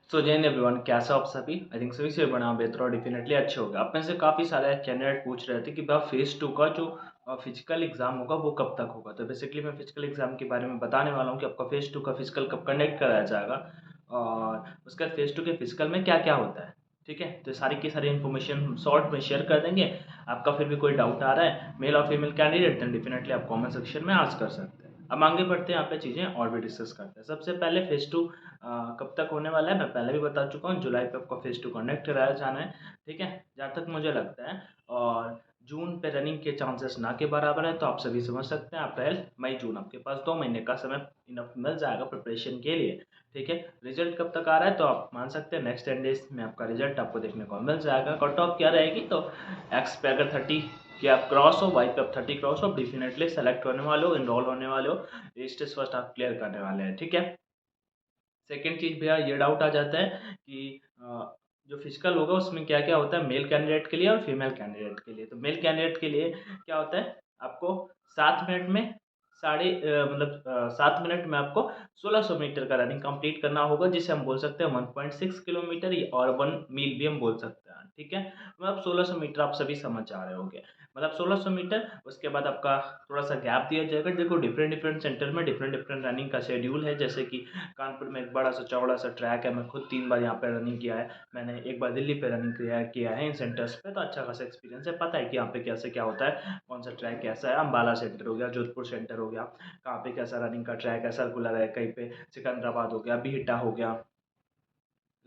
सो जय हिंद एवरीवन, कैसे हो आप सभी। आई थिंक सभी से बना बेहतर और डेफिनेटली अच्छे होगा। आप में से काफ़ी सारे कैंडिडेट पूछ रहे थे कि भाई फेज़ 2 का जो फिजिकल एग्ज़ाम होगा वो कब तक होगा। तो बेसिकली मैं फिजिकल एग्ज़ाम के बारे में बताने वाला हूँ कि आपका फेज़ 2 का फिजिकल कब कंडक्ट कराया जाएगा और उसके बाद फेज़ 2 के फिजिकल में क्या क्या होता है। ठीक है, तो सारी की सारी इन्फॉर्मेशन हम शॉर्ट में शेयर कर देंगे। आपका फिर भी कोई डाउट आ रहा है मेल और फीमेल कैंडिडेट, देन डेफिनेटली आप कमेंट सेक्शन में आस्क कर सकते हैं। अब आगे बढ़ते हैं, यहाँ पे चीज़ें और भी डिस्कस करते हैं। सबसे पहले फेज़ 2 कब तक होने वाला है मैं पहले भी बता चुका हूँ। जुलाई पे आपका फेज़ 2 कंडक्ट कराया जाना है। ठीक है, जहाँ तक मुझे लगता है। और जून पे रनिंग के चांसेस ना के बराबर है, तो आप सभी समझ सकते हैं अप्रैल मई जून आपके पास 2 महीने का समय इनफ मिल जाएगा प्रिपरेशन के लिए। ठीक है, रिजल्ट कब तक आ रहा है तो आप मान सकते हैं नेक्स्ट 10 डेज में आपका रिजल्ट आपको देखने को मिल जाएगा। कट ऑफ क्या रहेगी तो एक्स पे अगर 30 कि आप क्रॉस हो, वाई पे आप 30 क्रॉस हो, डेफिनेटली सेलेक्ट होने वाले हो, इनरोल होने वाले हो, स्टेज फर्स्ट आप क्लियर करने वाले हैं। ठीक है, सेकेंड चीज़ भैया ये डाउट आ जाता है कि जो फिजिकल होगा उसमें क्या क्या होता है मेल कैंडिडेट के लिए और फीमेल कैंडिडेट के लिए। तो मेल कैंडिडेट के लिए क्या होता है, आपको 7 मिनट में 7 मिनट में आपको 1600 मीटर का रनिंग कंप्लीट करना होगा, जिसे हम बोल सकते हैं 1.6 किलोमीटर और 1 मील भी हम बोल सकते हैं। ठीक है, मतलब 1600 मीटर आप सभी समझ जा रहे होंगे, मतलब 1600 मीटर। उसके बाद आपका थोड़ा सा गैप दिया जाएगा। देखो डिफरेंट डिफरेंट सेंटर में डिफरेंट डिफरेंट रनिंग का शेड्यूल है। जैसे कि कानपुर में एक बड़ा सा चौड़ा सा ट्रैक है, मैं खुद 3 बार यहाँ पे रनिंग किया है। मैंने एक बार दिल्ली पे रनिंग किया है इन सेंटर्स पे, तो अच्छा खासा एक्सपीरियंस है, पता है कि यहाँ पे कैसे क्या होता है, कौन सा ट्रैक कैसा है। अम्बाला सेंटर हो गया, जोधपुर सेंटर हो गया, कहाँ पे कैसा रनिंग का ट्रैक है, सर्कुलर है, कहीं पे सिकंदराबाद हो गया, बिहटा हो गया,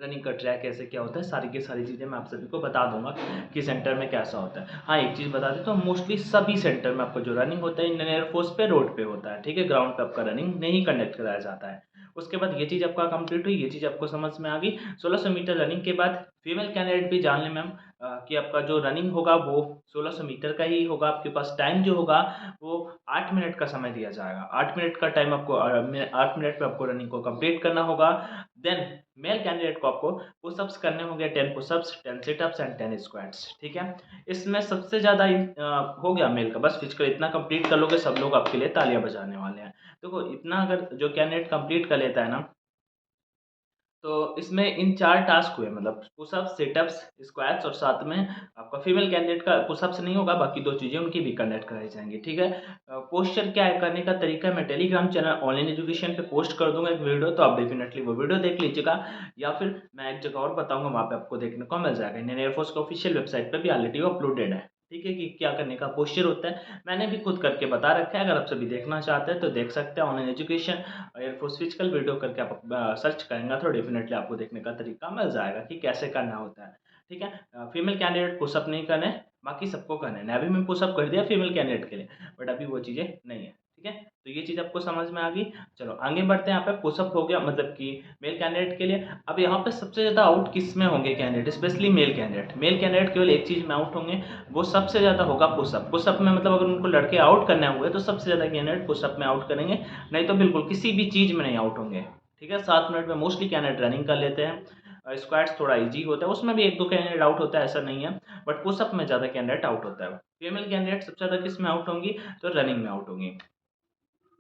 रनिंग का ट्रैक कैसे क्या होता है, सारी की सारी चीज़ें मैं आप सभी को बता दूंगा कि सेंटर में कैसा होता है। हाँ, एक चीज़ बता दें तो मोस्टली सभी सेंटर में आपका जो रनिंग होता है इंडियन एयरफोर्स पे रोड पे होता है। ठीक है, ग्राउंड पे आपका रनिंग नहीं कंडक्ट कराया जाता है। उसके बाद ये चीज़ आपका कंप्लीट हुई, ये चीज़ आपको समझ में आ गई। 1600 मीटर रनिंग के बाद फीमेल कैंडिडेट भी जान लें मैम कि आपका जो रनिंग होगा वो 1600 मीटर का ही होगा। आपके पास टाइम जो होगा वो 8 मिनट का समय दिया जाएगा। 8 मिनट का टाइम आपको 8 मिनट में आपको रनिंग को कंप्लीट करना होगा। देन मेल कैंडिडेट को आपको पुशअप्स करने होंगे, 10 पुशअप्स, 10 सिटअप्स एंड 10 स्क्वाट्स। ठीक है, इसमें सबसे ज़्यादा हो गया मेल का, बस फिजिकल इतना कंप्लीट कर लोगे सब लोग आपके लिए तालियां बजाने वाले हैं। देखो इतना अगर जो कैंडिडेट कंप्लीट कर लेता है ना, तो इसमें इन 4 टास्क हुए, मतलब पुशअप्स, सिटअप्स, स्क्वाट्स और साथ में आपका फीमेल कैंडिडेट का पुशअप्स नहीं होगा, बाकी 2 चीज़ें उनकी भी कंडक्ट कराई जाएँगी। ठीक है, पोस्चर क्या है करने का तरीका मैं टेलीग्राम चैनल ऑनलाइन एजुकेशन पे पोस्ट कर दूँगा एक वीडियो, तो आप डेफिनिटली वो वीडियो देख लीजिएगा, या फिर मैं एक जगह और बताऊँगा, वहाँ पे आपको देखने को मिल जाएगा। इंडियन एयरफोर्स के ऑफिशियल वेबसाइट पे भी ऑलरेडी वो अपलोडेड है। ठीक है, कि क्या करने का पोस्चर होता है, मैंने भी खुद करके बता रखा है। अगर आप सभी देखना चाहते हैं तो देख सकते हैं online education air force physical video करके आप सर्च करेंगे तो डेफिनेटली आपको देखने का तरीका मिल जाएगा कि कैसे करना होता है। ठीक है, फीमेल कैंडिडेट पुशअप नहीं करने, बाकी सबको करना है। नेवी में पुशअप कर दिया फीमेल कैंडिडेट के लिए, बट अभी वो चीज़ें नहीं है। ठीक है, तो ये चीज़ आपको समझ में आ गई। चलो आगे बढ़ते हैं। यहाँ पे पुशअप हो गया, मतलब कि मेल कैंडिडेट के लिए। अब यहाँ पे सबसे ज़्यादा आउट किस में होंगे candidate, specially male candidate. Male candidate केवल एक चीज़ में आउट होंगे, वो सबसे ज़्यादा होगा पुशअप। पुशअप में मतलब अगर उनको लड़के आउट करने हुए तो सबसे ज़्यादा कैंडिडेट पुशअप में आउट करेंगे, नहीं तो बिल्कुल किसी भी चीज़ में नहीं आउट होंगे। ठीक है, 7 मिनट में मोस्टली कैंडिडेट रनिंग कर लेते हैं। स्क्वाट्स थोड़ा इजी होता है, उसमें भी 1-2 कैंडिडेट आउट होता है, ऐसा नहीं है, बट पुशअप में ज़्यादा कैंडिडेट आउट होता है। फीमेल कैंडिडेट सबसे ज़्यादा किस में आउट होंगी तो रनिंग में आउट होंगी।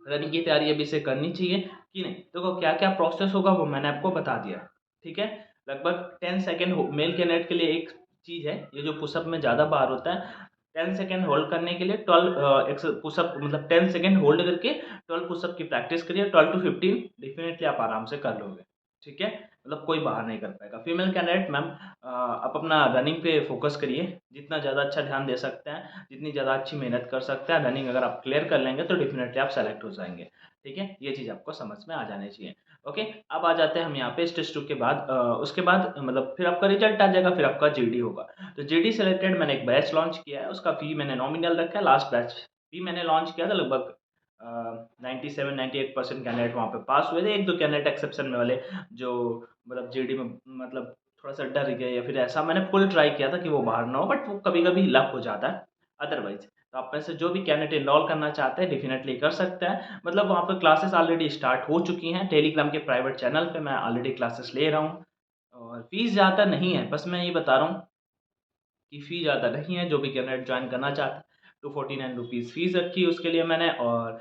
रनिंग की तैयारी अभी से करनी चाहिए कि नहीं। देखो क्या क्या प्रोसेस होगा वो मैंने आपको बता दिया। ठीक है, लगभग 10 सेकेंड मेल कैंडिडेट के लिए एक चीज़ है, ये जो पुशअप में ज़्यादा बार होता है, 10 सेकेंड होल्ड करने के लिए 12 पुशअप, मतलब 10 सेकेंड होल्ड करके 12 पुशअप की प्रैक्टिस करिए। 12 to 15 डेफिनेटली आप आराम से कर लोगे। ठीक है, मतलब कोई बाहर नहीं कर पाएगा। फीमेल कैंडिडेट मैम आप अपना रनिंग पे फोकस करिए, जितना ज़्यादा अच्छा ध्यान दे सकते हैं, जितनी ज़्यादा अच्छी मेहनत कर सकते हैं, रनिंग अगर आप क्लियर कर लेंगे तो डेफिनेटली आप सेलेक्ट हो जाएंगे। ठीक है, ये चीज़ आपको समझ में आ जानी चाहिए। ओके, अब आ जाते हैं हम यहाँ पे स्टेज 2 के बाद। उसके बाद मतलब फिर आपका रिजल्ट आ जाएगा, फिर आपका जीडी होगा। तो जीडी से रिलेटेड मैंने एक बैच लॉन्च किया है, उसका फी मैंने नॉमिनल रखा है। लास्ट बैच फी मैंने लॉन्च किया था, लगभग 97-98% कैंडिडेट वहाँ पे पास हुए थे। 1-2 कैंडिडेट एक्सेप्शन में वाले जो मतलब जीडी में मतलब थोड़ा सा डर गए, या फिर ऐसा मैंने फुल ट्राई किया था कि वो बाहर ना हो, बट वो कभी कभी लक हो जाता है। अदरवाइज तो आप में से जो भी कैंडिडेट इनरोल करना चाहते हैं डेफिनेटली कर सकते हैं। मतलब वहाँ पे क्लासेस ऑलरेडी स्टार्ट हो चुकी हैं, टेलीग्राम के प्राइवेट चैनल पे मैं ऑलरेडी क्लासेस ले रहा हूँ। और फीस ज़्यादा नहीं है, बस मैं ये बता रहा हूँ कि फ़ी ज़्यादा नहीं है। जो भी कैंडिडेट ज्वाइन करना चाहता है, 249 रुपीज़ फ़ीस रखी है उसके लिए मैंने। और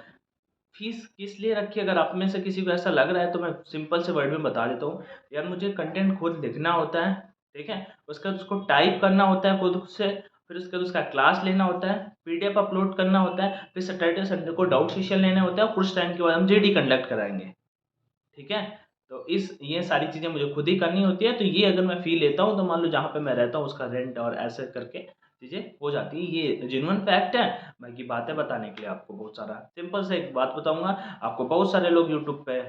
फीस किस लिए रखी है? अगर आप में से किसी को ऐसा लग रहा है तो मैं सिंपल से वर्ड में बता देता हूँ। यार मुझे कंटेंट खुद लिखना होता है, ठीक है? उसके बाद उसको टाइप करना होता है खुद से, फिर उसके बाद उसका क्लास लेना होता है, पीडीएफ अपलोड करना होता है, फिर सैटरडे संडे को डाउट सेशन लेने होते हैं और कुछ टाइम के बाद हम जीडी कंडक्ट कराएँगे। ठीक है? तो इस ये सारी चीज़ें मुझे खुद ही करनी होती है, तो ये अगर मैं फ़ी लेता हूँ, तो मान लो जहाँ पे मैं रहता हूँ उसका रेंट और ऐसे करके चीज़ें हो जाती हैं। ये जेन्युइन फैक्ट है, बाकी बातें बताने के लिए आपको बहुत सारा सिंपल सा एक बात बताऊँगा, आपको बहुत सारे लोग यूट्यूब पे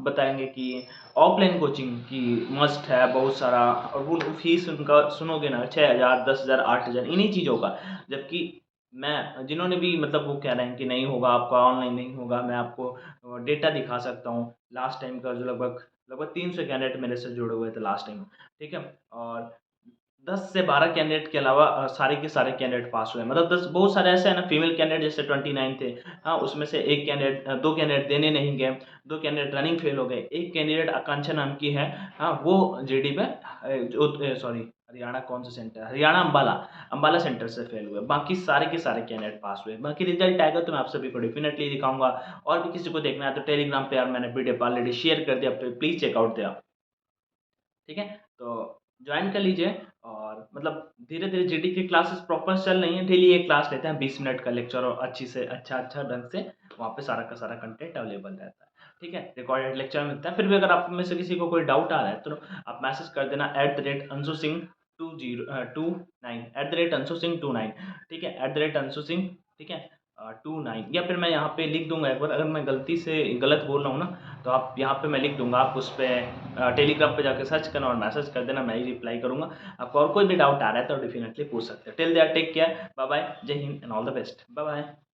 बताएँगे कि ऑफ़लाइन कोचिंग की मस्ट है बहुत सारा और वो फ़ीस उनका सुनोगे ना 6,000, 10,000, 8,000 इन्हीं चीज़ों का। जबकि मैं जिन्होंने भी मतलब वो कह रहे हैं कि नहीं होगा आपका ऑनलाइन नहीं होगा, मैं आपको डेटा दिखा सकता हूँ। लास्ट टाइम का जो लगभग लगभग 300 कैंडिडेट मेरे से जुड़े हुए थे लास्ट टाइम, ठीक है? और 10 से 12 कैंडिडेट के अलावा सारे के सारे कैंडिडेट पास हुए। मतलब 10 बहुत सारे ऐसे हैं ना फीमेल कैंडिडेट जैसे 29 थे। हाँ, उसमें से 1 कैंडिडेट 2 कैंडिडेट देने नहीं गए, 2 कैंडिडेट रनिंग फेल हो गए। 1 कैंडिडेट आकांक्षा नाम की है, हाँ, वो जीडी में सॉरी हरियाणा कौन सा सेंटर है? हरियाणा अम्बाला, अम्बाला सेंटर से फेल हुए। बाकी सारे के सारे कैंडिडेट पास हुए। बाकी रिजल्ट आएगा तो मैं आप सभी को डेफिनिटली दिखाऊँगा और भी किसी को देखना है तो टेलीग्राम पे यार मैंने पीडीएफ ऑलरेडी शेयर कर दिया, तो प्लीज़ चेक आउट देयर। ठीक है? तो जॉइन कर लीजिए और मतलब धीरे-धीरे जीडी की क्लासेस प्रॉपर चल रही हैं, डेली एक क्लास लेते हैं 20 मिनट का लेक्चर और अच्छी से अच्छा ढंग से वहाँ पे सारा का सारा कंटेंट अवेलेबल रहता है। ठीक है? रिकॉर्डेड लेक्चर मिलता है, फिर भी अगर आप में से किसी को कोई डाउट आ रहा है तो आप मैसेज कर देना @anshuSingh29 @anshuSingh29 ठीक है? @anshuSingh ठीक है? 29 या फिर मैं यहाँ पे लिख दूँगा एक बार अगर मैं गलती से गलत बोल रहा हूँ ना, तो आप यहाँ पे मैं लिख दूँगा, आप उस पे टेलीग्राम पे जाके सर्च करना और मैसेज कर देना, मैं ही रिप्लाई करूँगा। आपको और कोई भी डाउट आ रहा है तो डेफिनिटली पूछ सकते हैं। Till there take care, bye bye, Jai Hind and all the best. Bye bye.